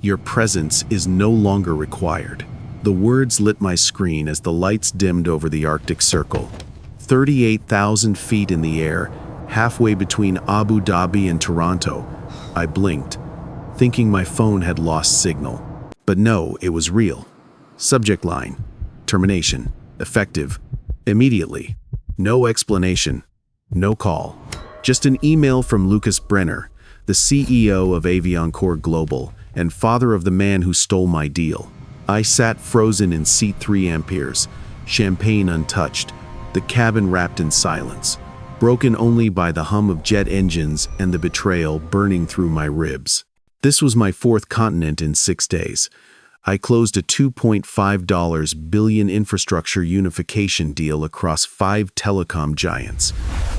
Your presence is no longer required. The words lit my screen as the lights dimmed over the Arctic Circle. 38,000 feet in the air, halfway between Abu Dhabi and Toronto. I blinked, thinking my phone had lost signal. But no, it was real. Subject line: termination. Effective. Immediately. No explanation. No call. Just an email from Lucas Brenner, the CEO of Vireon Global and father of the man who stole my deal. I sat frozen in seat 3 amperes, champagne untouched, the cabin wrapped in silence, broken only by the hum of jet engines and the betrayal burning through my ribs. This was my 4th continent in 6 days. I closed a $2.5 billion infrastructure unification deal across 5 telecom giants.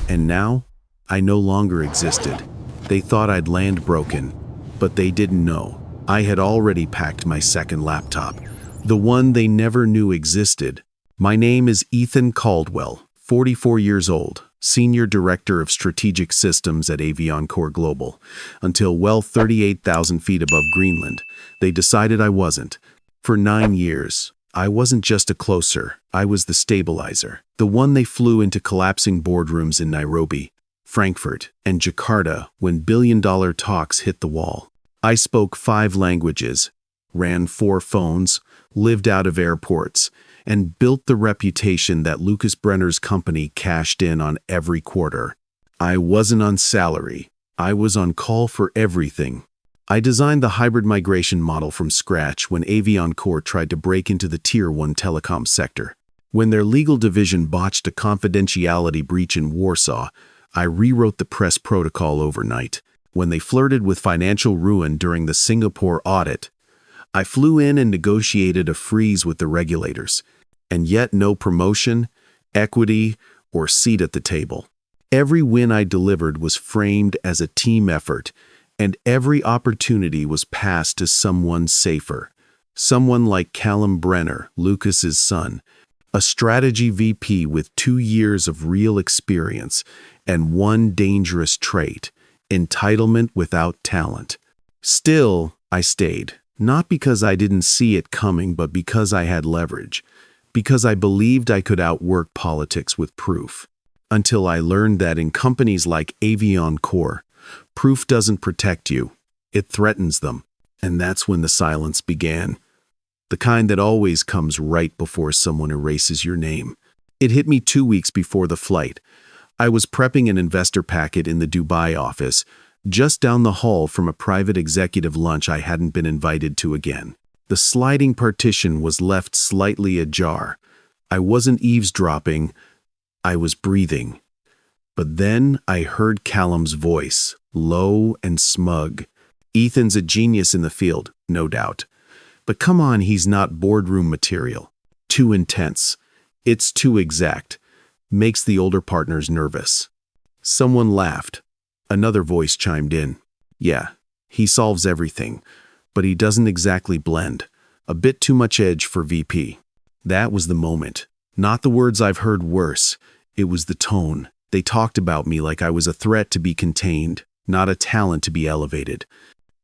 And now, I no longer existed. They thought I'd land broken, but they didn't know. I had already packed my 2nd laptop, the one they never knew existed. My name is Ethan Caldwell, 44 years old, Senior Director of Strategic Systems at Vireon Global, until well 38,000 feet above Greenland. They decided I wasn't. For 9 years, I wasn't just a closer, I was the stabilizer, the one they flew into collapsing boardrooms in Nairobi, Frankfurt, and Jakarta when billion-dollar talks hit the wall. I spoke 5 languages, ran 4 phones, lived out of airports, and built the reputation that Lucas Brenner's company cashed in on every quarter. I wasn't on salary. I was on call for everything. I designed the hybrid migration model from scratch when Vireon tried to break into the Tier 1 telecom sector. When their legal division botched a confidentiality breach in Warsaw, I rewrote the press protocol overnight. When they flirted with financial ruin during the Singapore audit, I flew in and negotiated a freeze with the regulators. And yet no promotion, equity, or seat at the table. Every win I delivered was framed as a team effort, and every opportunity was passed to someone safer. Someone like Callum Brenner, Lucas's son, a strategy VP with 2 years of real experience and one dangerous trait: entitlement without talent. Still, I stayed, not because I didn't see it coming, but because I had leverage, because I believed I could outwork politics with proof. Until I learned that in companies like Vireon, proof doesn't protect you, it threatens them. And that's when the silence began. The kind that always comes right before someone erases your name. It hit me 2 weeks before the flight. I was prepping an investor packet in the Dubai office, just down the hall from a private executive lunch I hadn't been invited to again. The sliding partition was left slightly ajar. I wasn't eavesdropping, I was breathing. But then I heard Callum's voice, low and smug. Ethan's a genius in the field, no doubt. But come on, he's not boardroom material. Too intense. It's too exact. Makes the older partners nervous. Someone laughed. Another voice chimed in. Yeah, he solves everything, but he doesn't exactly blend. A bit too much edge for VP. That was the moment. Not the words I've heard worse. It was the tone. They talked about me like I was a threat to be contained, not a talent to be elevated.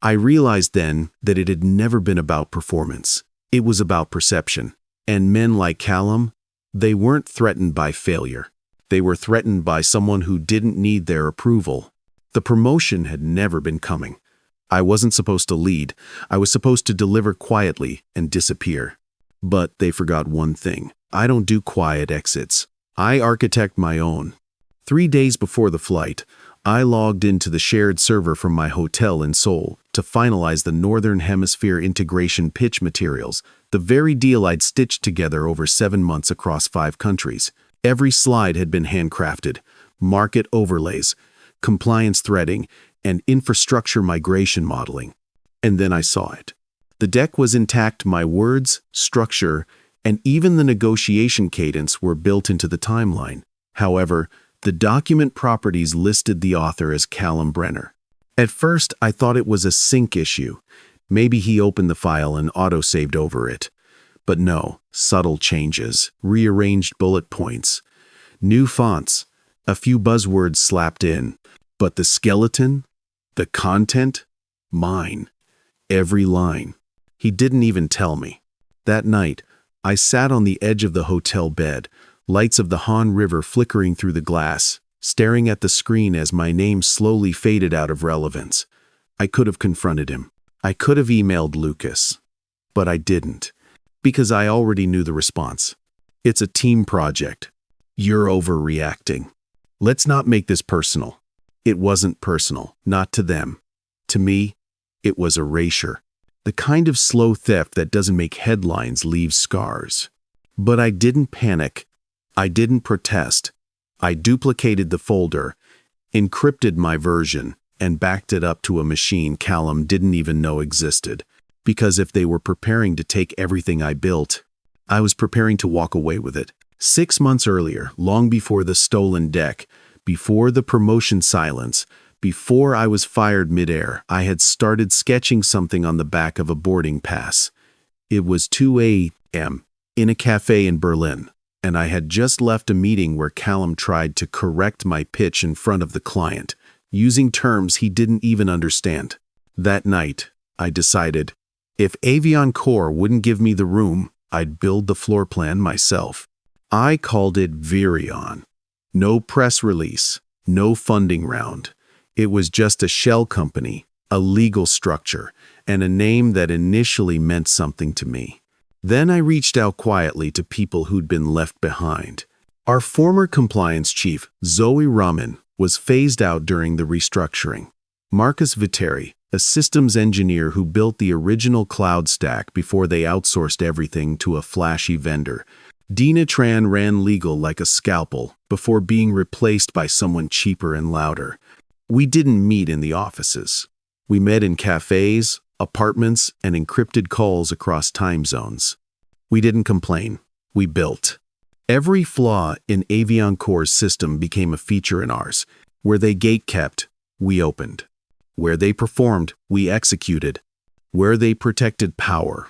I realized then that it had never been about performance. It was about perception. And men like Callum, they weren't threatened by failure. They were threatened by someone who didn't need their approval. The promotion had never been coming. I wasn't supposed to lead. I was supposed to deliver quietly and disappear. But they forgot one thing. I don't do quiet exits. I architect my own. 3 days before the flight, I logged into the shared server from my hotel in Seoul to finalize the Northern Hemisphere integration pitch materials, the very deal I'd stitched together over 7 months across 5 countries. Every slide had been handcrafted, market overlays, compliance threading, and infrastructure migration modeling. And then I saw it. The deck was intact. My words, structure, and even the negotiation cadence were built into the timeline. However, the document properties listed the author as Callum Brenner. At first, I thought it was a sync issue. Maybe he opened the file and auto-saved over it. But no, subtle changes, rearranged bullet points, new fonts, a few buzzwords slapped in. But the skeleton, the content, mine. Every line. He didn't even tell me. That night, I sat on the edge of the hotel bed, lights of the Han River flickering through the glass, staring at the screen as my name slowly faded out of relevance. I could have confronted him. I could have emailed Lucas. But I didn't, because I already knew the response. It's a team project. You're overreacting. Let's not make this personal. It wasn't personal, not to them. To me, it was erasure. The kind of slow theft that doesn't make headlines leave scars. But I didn't panic. I didn't protest. I duplicated the folder, encrypted my version, and backed it up to a machine Callum didn't even know existed. Because if they were preparing to take everything I built, I was preparing to walk away with it. 6 months earlier, long before the stolen deck, before the promotion silence, before I was fired midair, I had started sketching something on the back of a boarding pass. It was 2 a.m. in a cafe in Berlin, and I had just left a meeting where Callum tried to correct my pitch in front of the client, using terms he didn't even understand. That night, I decided, if Avion Core wouldn't give me the room, I'd build the floor plan myself. I called it Vireon. No press release, no funding round. It was just a shell company, a legal structure, and a name that initially meant something to me. Then I reached out quietly to people who'd been left behind. Our former compliance chief, Zoe Raman, was phased out during the restructuring. Marcus Viteri, a systems engineer who built the original cloud stack before they outsourced everything to a flashy vendor. Dina Tran ran legal like a scalpel before being replaced by someone cheaper and louder. We didn't meet in the offices. We met in cafes, apartments, and encrypted calls across time zones. We didn't complain. We built. Every flaw in Avion Core's system became a feature in ours. Where they gate-kept, we opened. Where they performed, we executed. Where they protected power,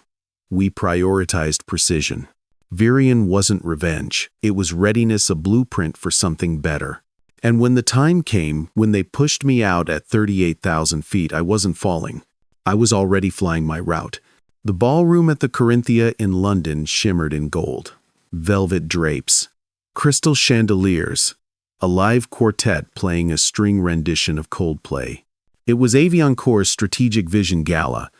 we prioritized precision. Vireon wasn't revenge. It was readiness, a blueprint for something better. And when the time came, when they pushed me out at 38,000 feet, I wasn't falling. I was already flying my route. The ballroom at the Corinthia in London shimmered in gold. Velvet drapes, crystal chandeliers, a live quartet playing a string rendition of Coldplay. It was Avion Core's Strategic Vision Gala,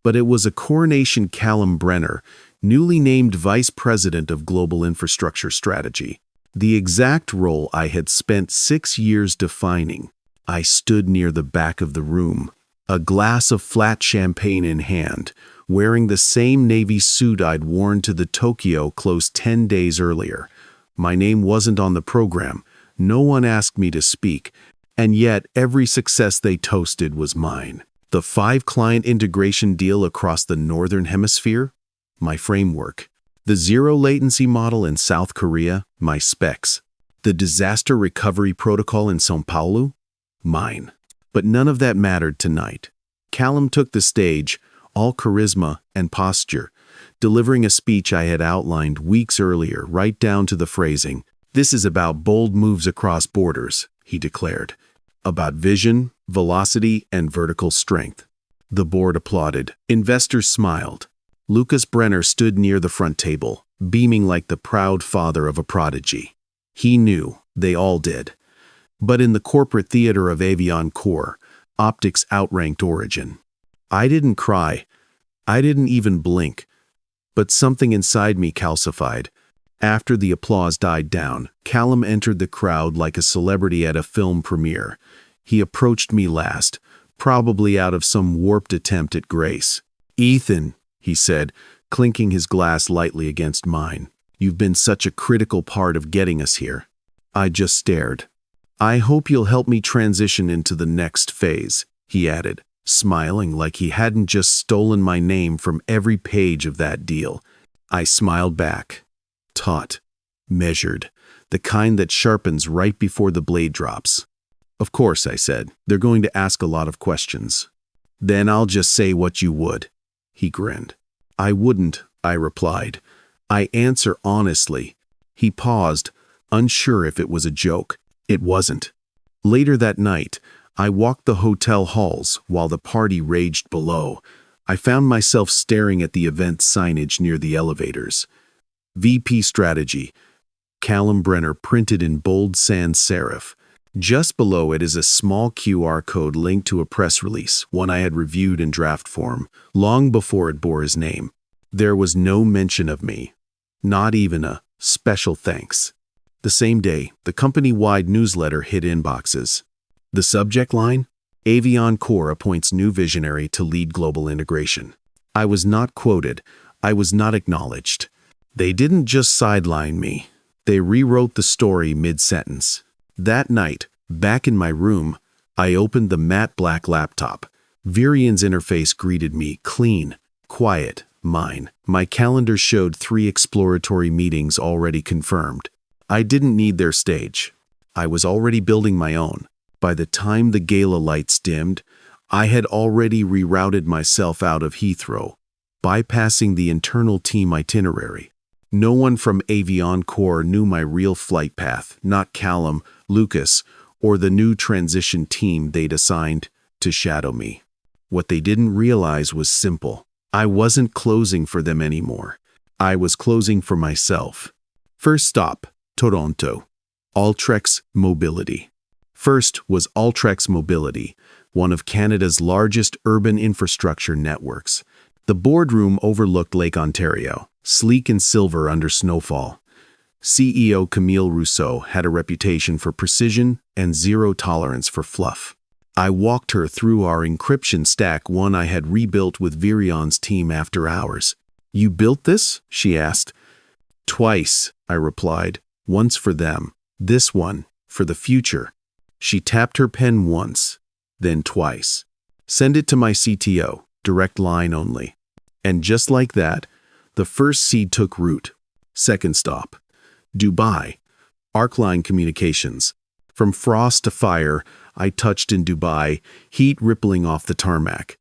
but it was a coronation Callum Brenner, newly named Vice President of Global Infrastructure Strategy. The exact role I had spent 6 years defining. I stood near the back of the room, a glass of flat champagne in hand, wearing the same navy suit I'd worn to the Tokyo close 10 days earlier. My name wasn't on the program. No one asked me to speak, and yet every success they toasted was mine. The 5-client integration deal across the Northern Hemisphere? My framework. The zero latency model in South Korea? My specs. The disaster recovery protocol in São Paulo? Mine. But none of that mattered tonight. Callum took the stage, all charisma and posture, delivering a speech I had outlined weeks earlier, right down to the phrasing. This is about bold moves across borders, he declared. About vision, velocity, and vertical strength. The board applauded. Investors smiled. Lucas Brenner stood near the front table, beaming like the proud father of a prodigy. He knew, they all did. But in the corporate theater of Avion Core, optics outranked origin. I didn't cry. I didn't even blink. But something inside me calcified. After the applause died down, Callum entered the crowd like a celebrity at a film premiere. He approached me last, probably out of some warped attempt at grace. "Ethan," he said, clinking his glass lightly against mine, "you've been such a critical part of getting us here." I just stared. "I hope you'll help me transition into the next phase," he added, smiling like he hadn't just stolen my name from every page of that deal. I smiled back. Taut, measured, the kind that sharpens right before the blade drops. "Of course," I said, "they're going to ask a lot of questions." "Then I'll just say what you would," he grinned. "I wouldn't," I replied. "I answer honestly." He paused, unsure if it was a joke. It wasn't. Later that night, I walked the hotel halls while the party raged below. I found myself staring at the event signage near the elevators. VP Strategy, Callum Brenner printed in bold sans serif. Just below it is a small QR code linked to a press release, one I had reviewed in draft form, long before it bore his name. There was no mention of me, not even a special thanks. The same day, the company-wide newsletter hit inboxes. The subject line? Vireon Core appoints new visionary to lead global integration. I was not quoted. I was not acknowledged. They didn't just sideline me. They rewrote the story mid-sentence. That night, back in my room, I opened the matte black laptop. Vireon's interface greeted me, clean, quiet, mine. My calendar showed 3 exploratory meetings already confirmed. I didn't need their stage. I was already building my own. By the time the gala lights dimmed, I had already rerouted myself out of Heathrow, bypassing the internal team itinerary. No one from Vireon Core knew my real flight path, not Callum, Lucas, or the new transition team they'd assigned to shadow me. What they didn't realize was simple. I wasn't closing for them anymore. I was closing for myself. First stop, Toronto. Alltrex Mobility. First was Alltrex Mobility, one of Canada's largest urban infrastructure networks. The boardroom overlooked Lake Ontario, sleek and silver under snowfall. CEO Camille Rousseau had a reputation for precision and zero tolerance for fluff. I walked her through our encryption stack, one I had rebuilt with Vireon's team after hours. "You built this?" she asked. "Twice," I replied. "Once for them. This one, for the future." She tapped her pen once, then twice. "Send it to my CTO, direct line only." And just like that, the first seed took root. Second stop, Dubai. Arcline Communications. From frost to fire, I touched in Dubai, heat rippling off the tarmac.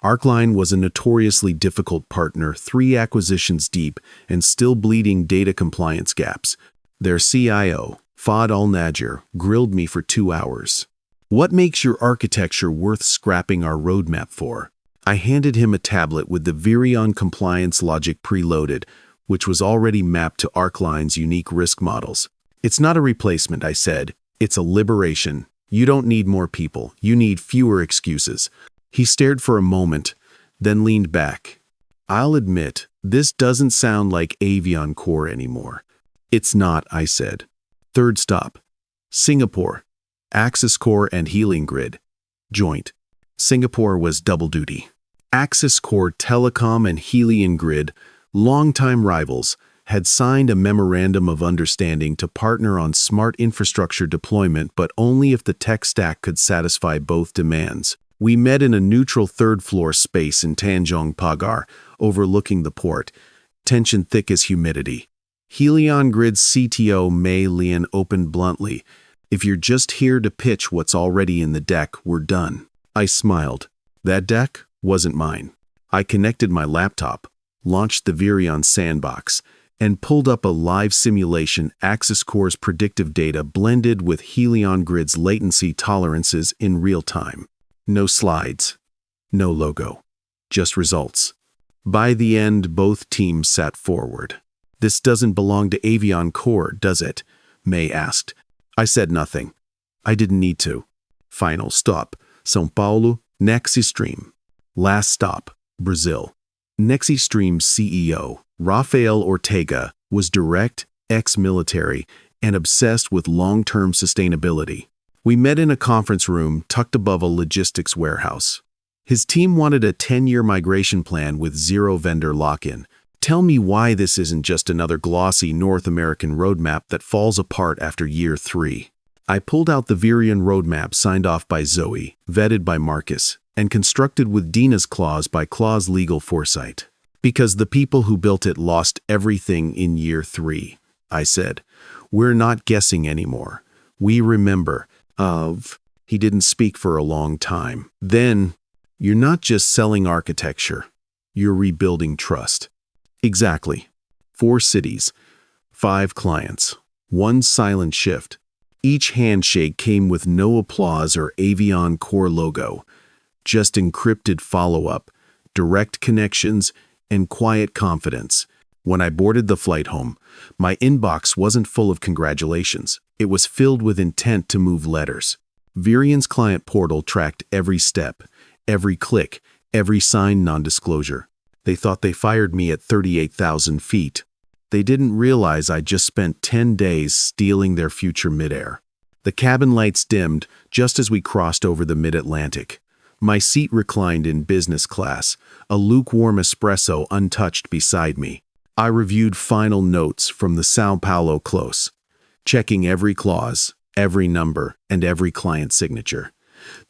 Arcline was a notoriously difficult partner, 3 acquisitions deep, and still bleeding data compliance gaps. Their CIO, Fahd Al-Najjar, grilled me for 2 hours. "What makes your architecture worth scrapping our roadmap for?" I handed him a tablet with the Vireon compliance logic preloaded, which was already mapped to Arcline's unique risk models. "It's not a replacement," I said. "It's a liberation. You don't need more people. You need fewer excuses." He stared for a moment, then leaned back. "I'll admit, this doesn't sound like Vireon Core anymore." "It's not," I said. Third stop, Singapore. Axis Core and Healing Grid. Joint. Singapore was double duty. Axis Core Telecom and Helion Grid, longtime rivals, had signed a memorandum of understanding to partner on smart infrastructure deployment, but only if the tech stack could satisfy both demands. We met in a neutral third-floor space in Tanjong Pagar, overlooking the port, tension thick as humidity. Helion Grid's CTO Mei Lian opened bluntly, "If you're just here to pitch what's already in the deck, we're done." I smiled. That deck wasn't mine. I connected my laptop, launched the Vireon sandbox, and pulled up a live simulation. Axis Core's predictive data blended with Helion Grid's latency tolerances in real time. No slides, no logo, just results. By the end, both teams sat forward. "This doesn't belong to Vireon Core, does it?" May asked. I said nothing. I didn't need to. Final stop, São Paulo, Nexistream. Last stop, Brazil. Nexistream's CEO, Rafael Ortega, was direct, ex-military, and obsessed with long-term sustainability. We met in a conference room tucked above a logistics warehouse. His team wanted a 10-year migration plan with zero vendor lock-in. "Tell me why this isn't just another glossy North American roadmap that falls apart after year 3. I pulled out the Vireon roadmap signed off by Zoe, vetted by Marcus, and constructed with Dina's clause by Claw's legal foresight. "Because the people who built it lost everything in year 3, I said. "We're not guessing anymore. We remember." He didn't speak for a long time. Then, "You're not just selling architecture. You're rebuilding trust." Exactly. 4 cities, 5 clients, 1 silent shift. Each handshake came with no applause or Vireon Core logo, just encrypted follow-up, direct connections, and quiet confidence. When I boarded the flight home, my inbox wasn't full of congratulations. It was filled with intent to move letters. Vireon's client portal tracked every step, every click, every signed non-disclosure. They thought they fired me at 38,000 feet. They didn't realize I'd just spent 10 days stealing their future midair. The cabin lights dimmed just as we crossed over the mid-Atlantic. My seat reclined in business class, a lukewarm espresso untouched beside me. I reviewed final notes from the São Paulo close, checking every clause, every number, and every client signature.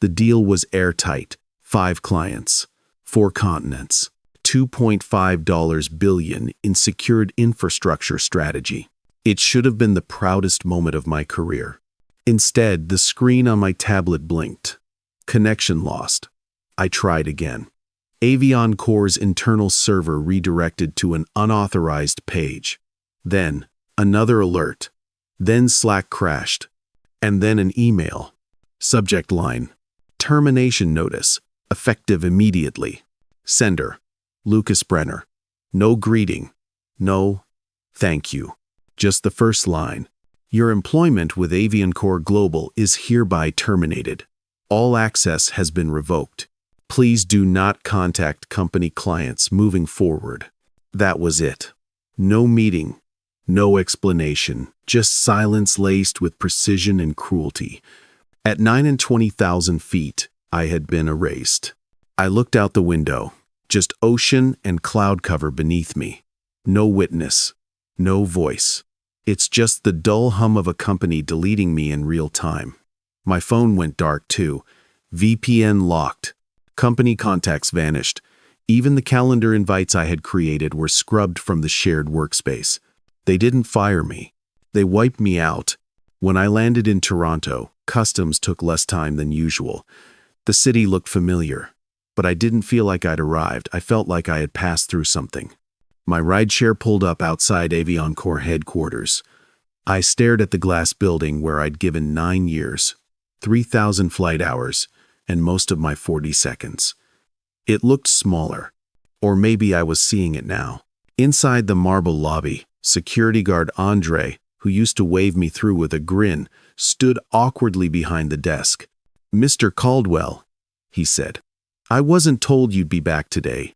The deal was airtight. 5 clients, 4 continents, $2.5 billion in secured infrastructure strategy. It should have been the proudest moment of my career. Instead, the screen on my tablet blinked. Connection lost. I tried again. Vireon Core's internal server redirected to an unauthorized page. Then, another alert. Then Slack crashed. And then an email. Subject line: termination notice, effective immediately. Sender: Lucas Brenner. No greeting. No, thank you. Just the first line. Your employment with Vireon Core Global is hereby terminated. All access has been revoked. Please do not contact company clients moving forward. That was it. No meeting, no explanation, just silence laced with precision and cruelty. At 9 and 20,000 feet, I had been erased. I looked out the window, just ocean and cloud cover beneath me. No witness, no voice. It's just the dull hum of a company deleting me in real time. My phone went dark too. VPN locked. Company contacts vanished. Even the calendar invites I had created were scrubbed from the shared workspace. They didn't fire me. They wiped me out. When I landed in Toronto, customs took less time than usual. The city looked familiar, but I didn't feel like I'd arrived. I felt like I had passed through something. My rideshare pulled up outside Vireon Core headquarters. I stared at the glass building where I'd given 9 years, 3,000 flight hours, and most of my 40 seconds. It looked smaller, or maybe I was seeing it now. Inside the marble lobby, security guard Andre, who used to wave me through with a grin, stood awkwardly behind the desk. "Mr. Caldwell," he said, "I wasn't told you'd be back today."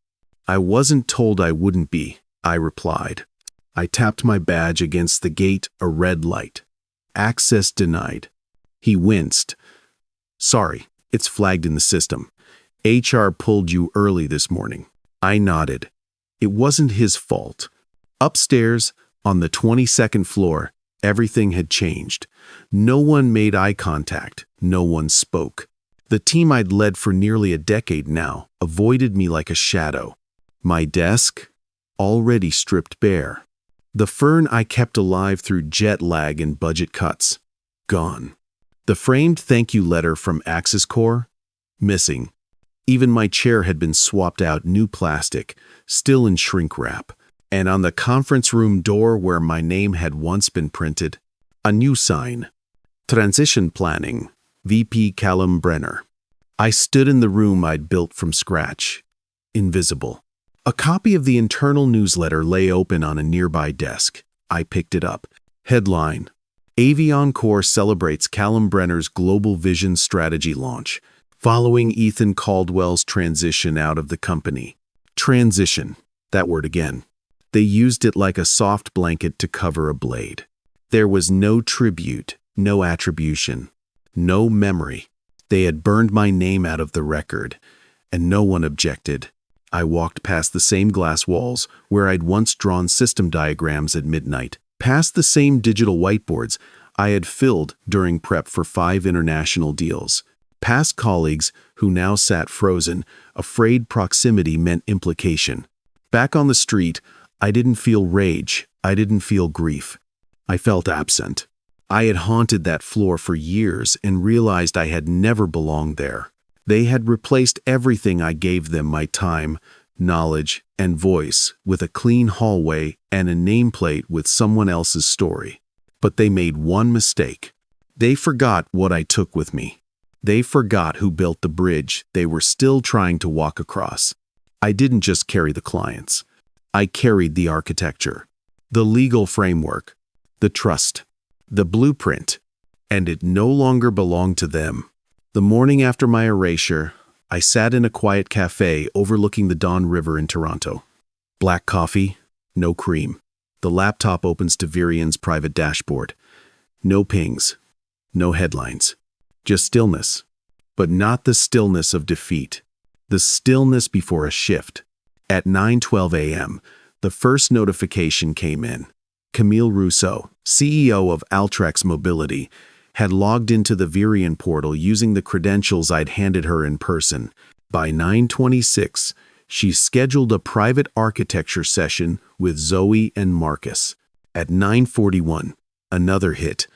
"I wasn't told I wouldn't be," I replied. I tapped my badge against the gate, a red light. "Access denied." He winced. "Sorry, it's flagged in the system. HR pulled you early this morning." I nodded. It wasn't his fault. Upstairs, on the 22nd floor, everything had changed. No one made eye contact. No one spoke. The team I'd led for nearly a decade now avoided me like a shadow. My desk, already stripped bare. The fern I kept alive through jet lag and budget cuts, gone. The framed thank you letter from Axis Core, missing. Even my chair had been swapped out, new plastic, still in shrink wrap. And on the conference room door where my name had once been printed, a new sign. Transition Planning, VP Callum Brenner. I stood in the room I'd built from scratch, invisible. A copy of the internal newsletter lay open on a nearby desk. I picked it up. Headline: Vireon Core celebrates Callum Brenner's Global Vision Strategy launch, following Ethan Caldwell's transition out of the company. Transition, that word again. They used it like a soft blanket to cover a blade. There was no tribute, no attribution, no memory. They had burned my name out of the record, and no one objected. I walked past the same glass walls where I'd once drawn system diagrams at midnight, past the same digital whiteboards I had filled during prep for 5 international deals, past colleagues who now sat frozen, afraid proximity meant implication. Back on the street, I didn't feel rage, I didn't feel grief. I felt absent. I had haunted that floor for years and realized I had never belonged there. They had replaced everything I gave them, my time, knowledge, and voice, with a clean hallway and a nameplate with someone else's story. But they made one mistake. They forgot what I took with me. They forgot who built the bridge they were still trying to walk across. I didn't just carry the clients. I carried the architecture, the legal framework, the trust, the blueprint, and it no longer belonged to them. The morning after my erasure, I sat in a quiet cafe overlooking the Don River in Toronto. Black coffee, no cream. The laptop opens to Vireon's private dashboard. No pings, no headlines. Just stillness. But not the stillness of defeat. The stillness before a shift. At 9:12 a.m., the first notification came in. Camille Rousseau, CEO of Altrex Mobility, had logged into the Vireon portal using the credentials I'd handed her in person. By 9:26, she scheduled a private architecture session with Zoe and Marcus. At 9:41, another hit.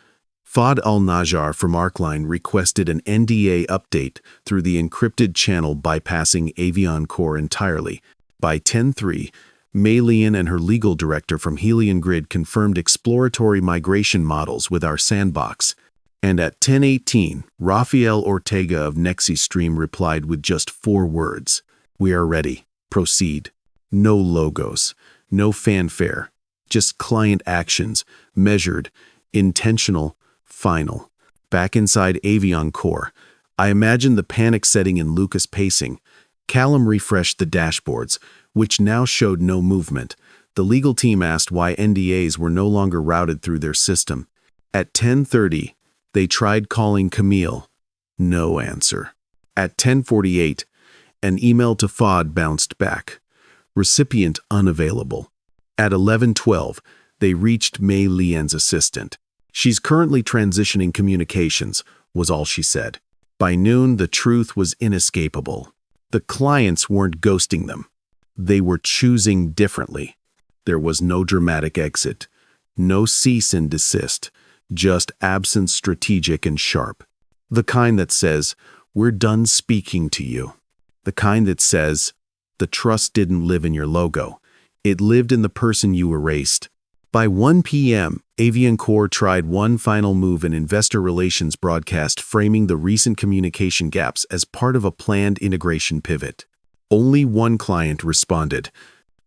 Fahd Al-Najjar from Arcline requested an NDA update through the encrypted channel bypassing Avion Core entirely. By 10:03, Mei Lian and her legal director from Helion Grid confirmed exploratory migration models with our sandbox. And at 10:18, Rafael Ortega of NexiStream replied with just 4 words. We are ready. Proceed. No logos. No fanfare. Just client actions. Measured. Intentional. Final. Back inside Avion Core, I imagined the panic setting in Lucas pacing. Callum refreshed the dashboards, which now showed no movement. The legal team asked why NDAs were no longer routed through their system. At 10:30, they tried calling Camille. No answer. At 10:48, an email to Fahd bounced back. Recipient unavailable. At 11:12, they reached Mei Lian's assistant. She's currently transitioning communications, was all she said. By noon, the truth was inescapable. The clients weren't ghosting them. They were choosing differently. There was no dramatic exit, no cease and desist, just absence strategic and sharp. The kind that says, we're done speaking to you. The kind that says, the trust didn't live in your logo. It lived in the person you erased. By 1 p.m., Avion Core tried one final move in investor relations broadcast framing the recent communication gaps as part of a planned integration pivot. Only one client responded.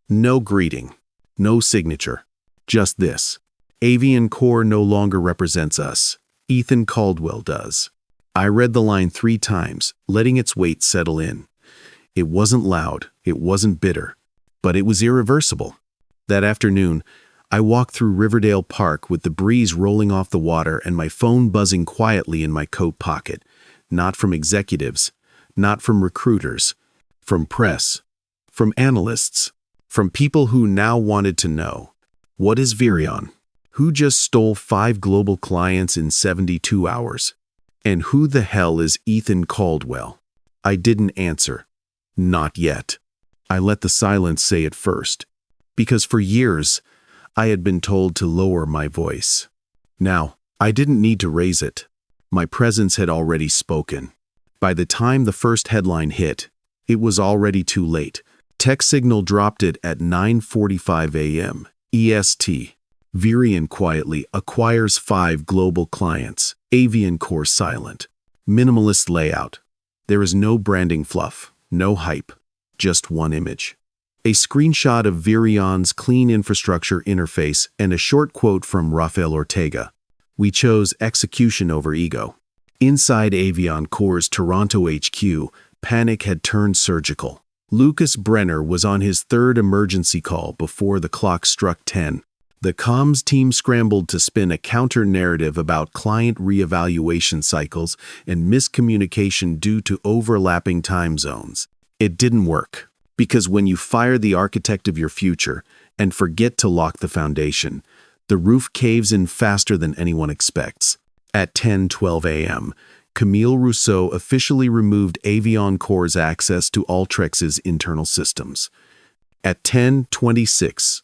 No greeting, no signature, just this. Avion Core no longer represents us. Ethan Caldwell does. I read the line 3 times, letting its weight settle in. It wasn't loud, it wasn't bitter, but it was irreversible. That afternoon, I walked through Riverdale Park with the breeze rolling off the water and my phone buzzing quietly in my coat pocket. Not from executives, not from recruiters, from press, from analysts, from people who now wanted to know, what is Vireon? Who just stole 5 global clients in 72 hours? And who the hell is Ethan Caldwell? I didn't answer. Not yet. I let the silence say it first. Because for years, I had been told to lower my voice. Now, I didn't need to raise it. My presence had already spoken. By the time the first headline hit, it was already too late. Tech Signal dropped it at 9:45 a.m. EST. Vireon quietly acquires 5 global clients. Avion Core silent. Minimalist layout. There is no branding fluff, no hype, just one image. A screenshot of Vireon's clean infrastructure interface and a short quote from Rafael Ortega. We chose execution over ego. Inside Avion Core's Toronto HQ, panic had turned surgical. Lucas Brenner was on his 3rd emergency call before the clock struck 10. The comms team scrambled to spin a counter-narrative about client reevaluation cycles and miscommunication due to overlapping time zones. It didn't work. Because when you fire the architect of your future and forget to lock the foundation, the roof caves in faster than anyone expects. At 10:12 a.m., Camille Rousseau officially removed Avion Core's access to Altrex's internal systems. At 10:26,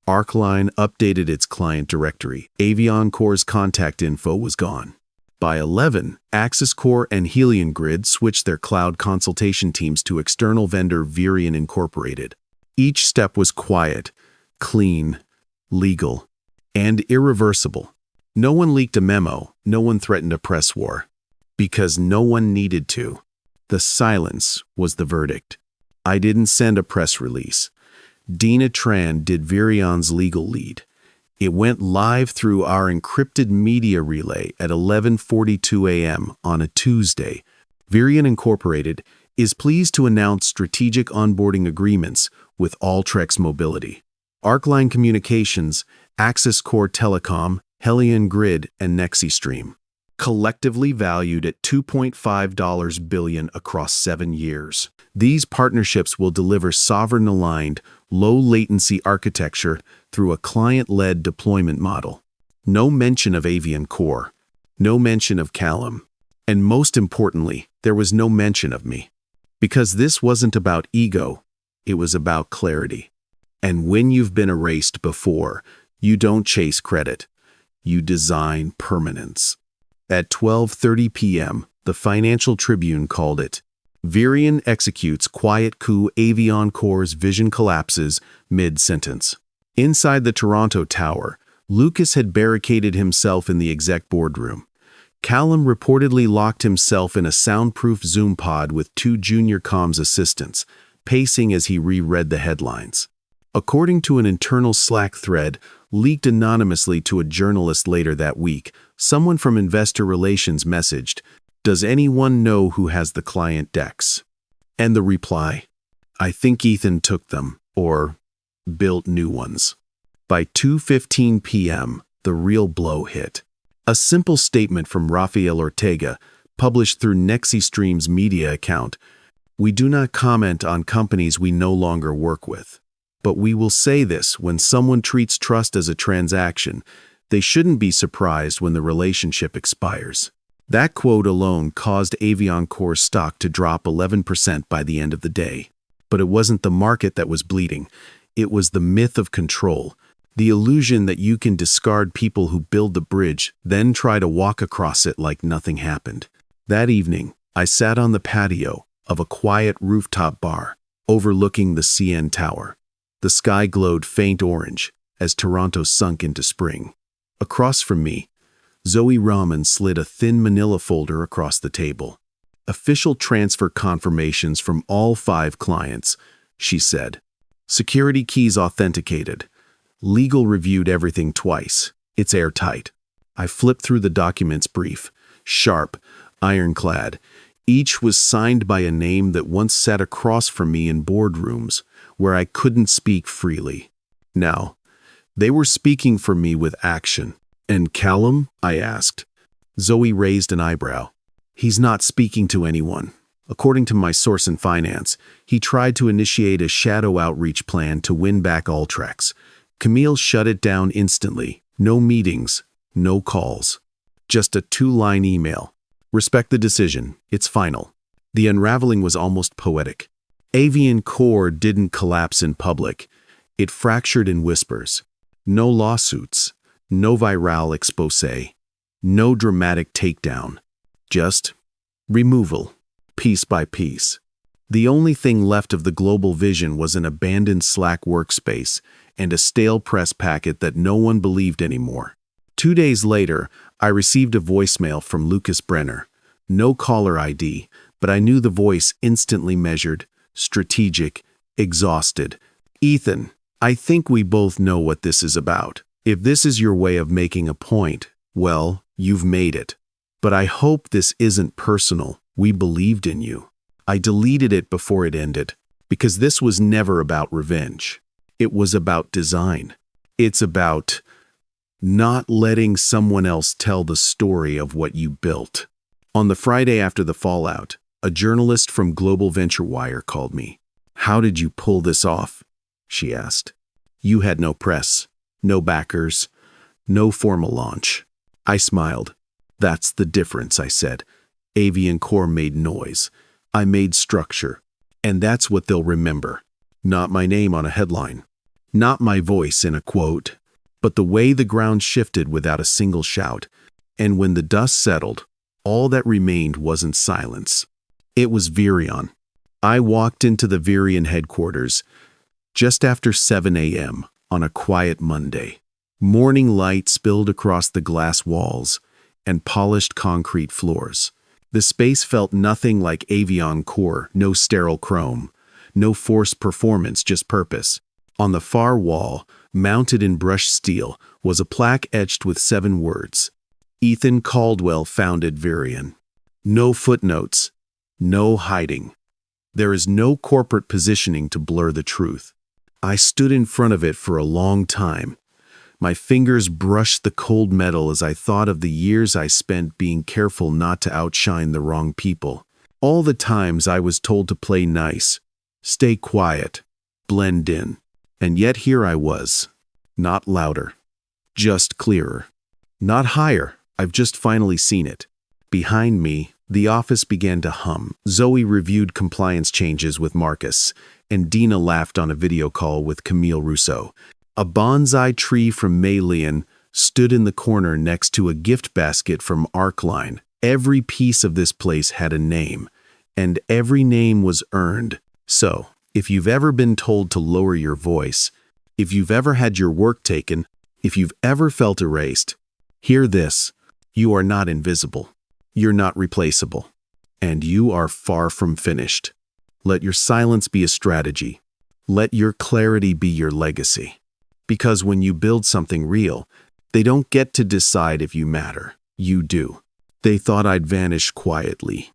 Arcline updated its client directory. Avion Core's contact info was gone. By 11, Axis Core and Helion Grid switched their cloud consultation teams to external vendor Vireon Incorporated. Each step was quiet, clean, legal, and irreversible. No one leaked a memo, no one threatened a press war. Because no one needed to. The silence was the verdict. I didn't send a press release. Dina Tran did Vireon's legal lead. It went live through our encrypted media relay at 11:42 a.m. on a Tuesday. Vireon Incorporated is pleased to announce strategic onboarding agreements with Alltrex Mobility, Arcline Communications, Access Core Telecom, Helion Grid, and NexiStream, collectively valued at $2.5 billion across 7 years. These partnerships will deliver sovereign-aligned, low-latency architecture through a client-led deployment model. No mention of Avian Core, no mention of Callum, and most importantly, there was no mention of me. Because this wasn't about ego, it was about clarity. And when you've been erased before, you don't chase credit. You design permanence. At 12:30 p.m., the Financial Tribune called it, Vireon executes quiet coup, Avian Core's vision collapses mid-sentence. Inside the Toronto Tower, Lucas had barricaded himself in the exec boardroom. Callum reportedly locked himself in a soundproof Zoom pod with 2 junior comms assistants, pacing as he reread the headlines. According to an internal Slack thread leaked anonymously to a journalist later that week, someone from Investor Relations messaged, "Does anyone know who has the client decks?" And the reply, "I think Ethan took them, or built new ones." By 2:15 p.m., the real blow hit. A simple statement from Rafael Ortega, published through NexiStream's media account. "We do not comment on companies we no longer work with. But we will say this: when someone treats trust as a transaction, they shouldn't be surprised when the relationship expires." That quote alone caused Avian Core's stock to drop 11% by the end of the day. But it wasn't the market that was bleeding. It was the myth of control. The illusion that you can discard people who build the bridge, then try to walk across it like nothing happened. That evening, I sat on the patio of a quiet rooftop bar, overlooking the CN Tower. The sky glowed faint orange as Toronto sunk into spring. Across from me, Zoe Rahman slid a thin manila folder across the table. "Official transfer confirmations from all 5 clients," she said. "Security keys authenticated. Legal reviewed everything twice. It's airtight." I flipped through the documents brief, sharp, ironclad. Each was signed by a name that once sat across from me in boardrooms where I couldn't speak freely. Now, they were speaking for me with action. "And Callum?" I asked. Zoe raised an eyebrow. "He's not speaking to anyone. According to my source in finance, he tried to initiate a shadow outreach plan to win back Alltrex. Camille shut it down instantly. No meetings, no calls. Just a 2-line email. Respect the decision. It's final." The unraveling was almost poetic. Avian Core didn't collapse in public. It fractured in whispers. No lawsuits, no viral expose, no dramatic takedown. Just removal, piece by piece. The only thing left of the global vision was an abandoned Slack workspace and a stale press packet that no one believed anymore. 2 days later, I received a voicemail from Lucas Brenner. No caller ID, but I knew the voice instantly measured, strategic, exhausted. "Ethan, I think we both know what this is about. If this is your way of making a point, well, you've made it. But I hope this isn't personal. We believed in you." I deleted it before it ended, because this was never about revenge. It was about design. It's about not letting someone else tell the story of what you built. On the Friday after the fallout, a journalist from Global Venture Wire called me. "How did you pull this off?" she asked. "You had no press, no backers, no formal launch." I smiled. "That's the difference," I said. Avian Core made noise. I made structure. And that's what they'll remember. Not my name on a headline. Not my voice in a quote. But the way the ground shifted without a single shout. And when the dust settled, all that remained wasn't silence. It was Vireon. I walked into the Vireon headquarters just after 7 a.m. on a quiet Monday. Morning light spilled across the glass walls and polished concrete floors. The space felt nothing like Avian Core, no sterile chrome, No forced performance, just purpose. On the far wall, mounted in brushed steel, was a plaque etched with 7 words. Ethan Caldwell founded Vireon. No footnotes. No hiding. There is no corporate positioning to blur the truth. I stood in front of it for a long time. My fingers brushed the cold metal as I thought of the years I spent being careful not to outshine the wrong people. All the times I was told to play nice, stay quiet, blend in. And yet here I was. Not louder. Just clearer. Not higher. I've just finally seen it. Behind me, the office began to hum. Zoe reviewed compliance changes with Marcus, and Dina laughed on a video call with Camille Rousseau. A bonsai tree from Maylian stood in the corner next to a gift basket from Arcline. Every piece of this place had a name, and every name was earned. So, if you've ever been told to lower your voice, if you've ever had your work taken, if you've ever felt erased, hear this: you are not invisible. You're not replaceable. And you are far from finished. Let your silence be a strategy. Let your clarity be your legacy. Because when you build something real, they don't get to decide if you matter. You do. They thought I'd vanish quietly.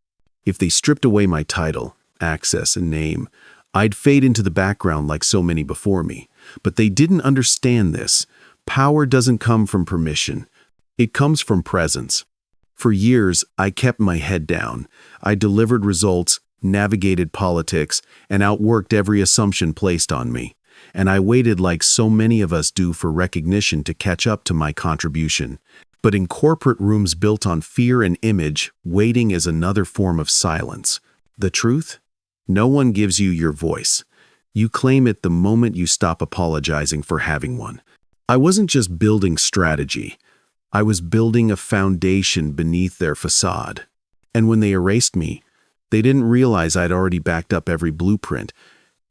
If they stripped away my title, access, and name, I'd fade into the background like so many before me. But they didn't understand this. Power doesn't come from permission. It comes from presence. For years, I kept my head down. I delivered results, navigated politics, and outworked every assumption placed on me. And I waited like so many of us do for recognition to catch up to my contribution. But in corporate rooms built on fear and image, waiting is another form of silence. The truth? No one gives you your voice. You claim it the moment you stop apologizing for having one. I wasn't just building strategy. I was building a foundation beneath their facade. And when they erased me, they didn't realize I'd already backed up every blueprint,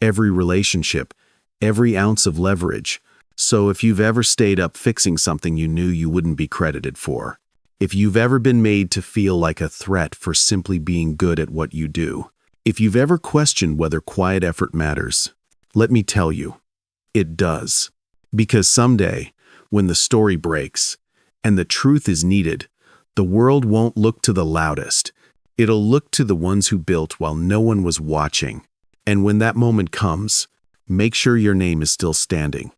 every relationship, every ounce of leverage. So if you've ever stayed up fixing something you knew you wouldn't be credited for, if you've ever been made to feel like a threat for simply being good at what you do, if you've ever questioned whether quiet effort matters, let me tell you, it does. Because someday, when the story breaks, and the truth is needed, the world won't look to the loudest. It'll look to the ones who built while no one was watching. And when that moment comes, make sure your name is still standing.